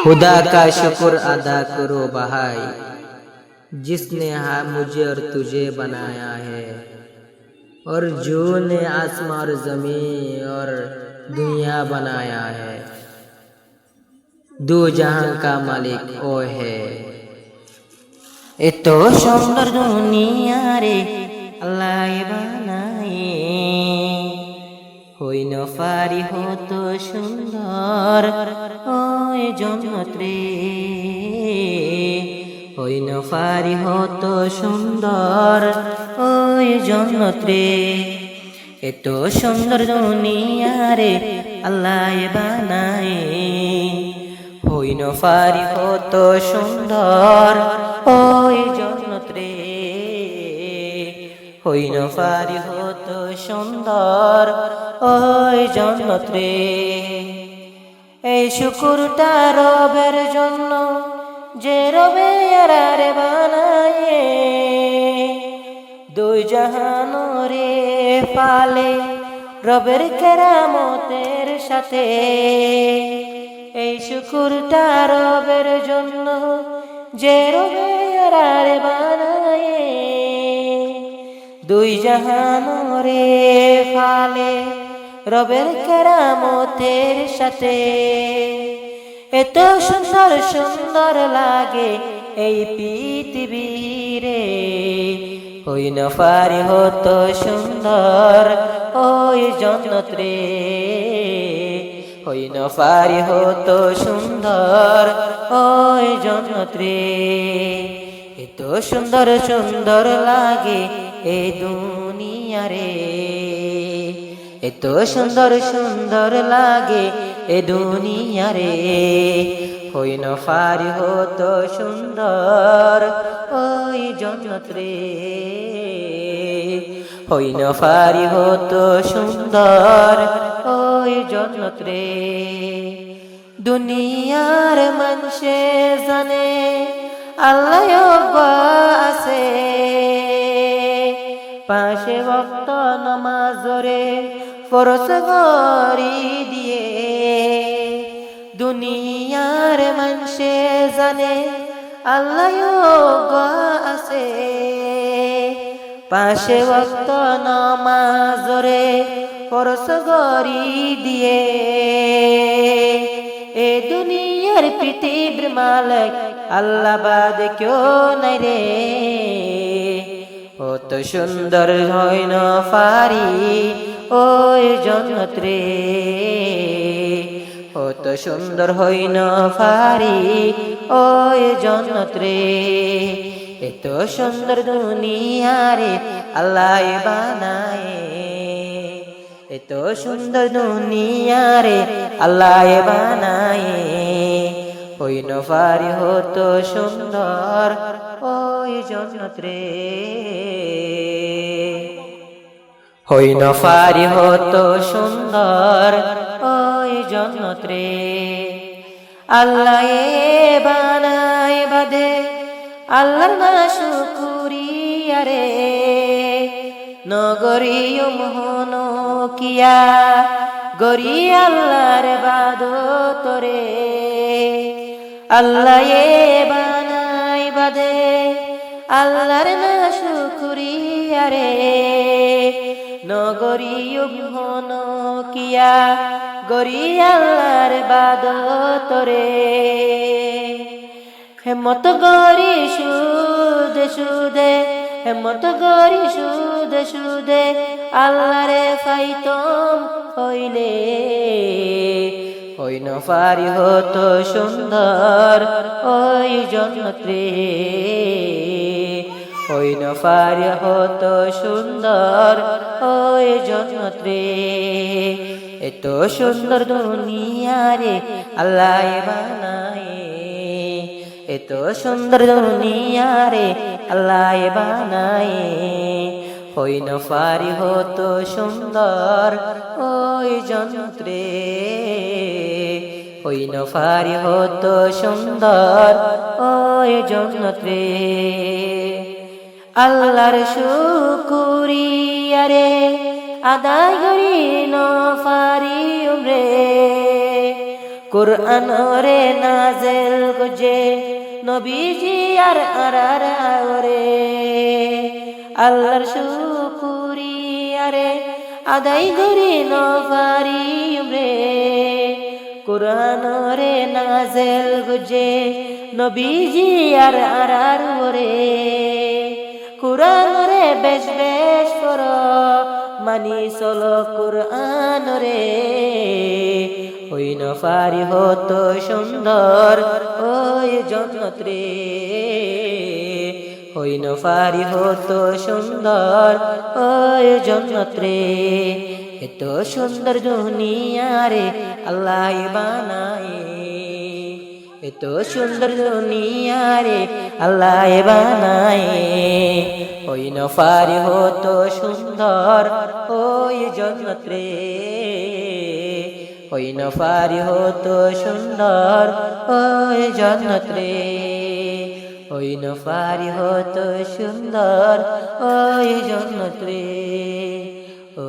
खुदा का शुक्र अदा करो भाई, जिसने मुझे और तुझे बनाया है, और जो ने आसमां और जमीन और दुनिया बनाया है। दो जहां का मालिक ओ है। এত সুন্দর দুনিয়া রে আল্লাহ বানায়, হই না পারি হতো সুন্দর ওই জন্নত রে, হই না পারি হতো সুন্দর ওই জন্নত রে। এত সুন্দর দুনিয়া রে আল্লাহ বানায়, হই না পারি হতো সুন্দর ওই জন্নত রে, হই না পারি হতো সুন্দর ওই জন্নত রে। এই শুকুরটা রবের জন্য যে রবে আরে বানায়, দুই জাহান রে পালে রবের কেরামতের সাথে। এই শুকুরটা রবের জন্য যে রবে আরে বানায়, দুই জাহান রে ফালে রবের কেরামতের সাথে। এত সুন্দর সুন্দর লাগে এই পৃথিবীরে, হই না পারি হতো সুন্দর ওই জন্নত রে, হই না পারি হতো সুন্দর ওই জন্নত রে। এত সুন্দর সুন্দর লাগে এই দুনিয়া রে, এত সুন্দর সুন্দর লাগে এ দুনিয়া রে, হই না পারি হতো সুন্দর ওই জন্নত রে, হই না পারি হতো সুন্দর ওই জন্নত রে। দুনিয়ার মানুষে জানে আল্লাহ আছে, পাশে ভক্ত নামাজরে ফরজ গরি দিয়ে। দুনিয়ার মানুষে জানে আল্লাহ আছে, পাশে ভক্ত নামাজরে ফরজ গরি দিয়ে। এ দুনিয়ার পৃথিবীর মালিক আল্লাহ বাদ কেউ নাই রে, অত সুন্দর হয় না পারি ওই জন্নত রে, অত সুন্দর হই না পারি ওই জন্নত রে। এত সুন্দর দুনিয়া রে আল্লাহ বানায়, এত সুন্দর দুনিয়া রে আল্লাহ বানায়, হই না পারি হতো সুন্দর ওই জন্নত রে, হই না পারি হতো সুন্দর ওই জন্নত রে। আল্লাহ বানায় বাদে আল্লাহর না শুকুরিয়া রে, নগরীয় মোহন কিয়া গরি আল্লাহর বাদত রে। আল্লাহ বানাই বাদে আল্লাহর না শুকুরিয়া রে, নগরীয় মোহন কিয়া গরি আল্লাহর বাদত রে। হেমত গরি সুদে সুদে, হেমত গরি সুদে সুদে আল্লাহরে পাইতম হইলে, হই না পারি হতো সুন্দর ওই জন্নত রে, হই না পারি হতো সুন্দর ওই জন্নত রে। এত সুন্দর দুনিয়া রে আল্লাহ বানায়, এত সুন্দর দুনিয়া রে আল্লাহ বানায়, হই না পারি হতো সুন্দর ওই জন্নত রে, হই না পারি হতো সুন্দর ওই জন্নত রে। আল্লাহর শুকুরিয়া রে আদায় করি না পারি রে, কুরআন রে নাজেল গুজে নবীজি আর রে আল্লাহর শুকরিয়া রে আদায় করি নফারি রে কুরআন রে নাজেল গুজে নবীজি আর রে কুরআন রে বেশ বেশ করো মানি চলো কুরআন রে ওই নফারি হতো সুন্দর ওই জন্নত রে ওই নফারি হতো সুন্দর ওই জন্নত রে এত সুন্দর দুনিয়া রে আল্লাহ বানায় এত সুন্দর দুনিয়া রে আল্লাহ বানায় ওই নফারি হতো সুন্দর ওই জন্নত রে ওই নফারি হতো সুন্দর ওই জন্নত রে ওই নফারি হতো সুন্দর ওই জন্নত রে ও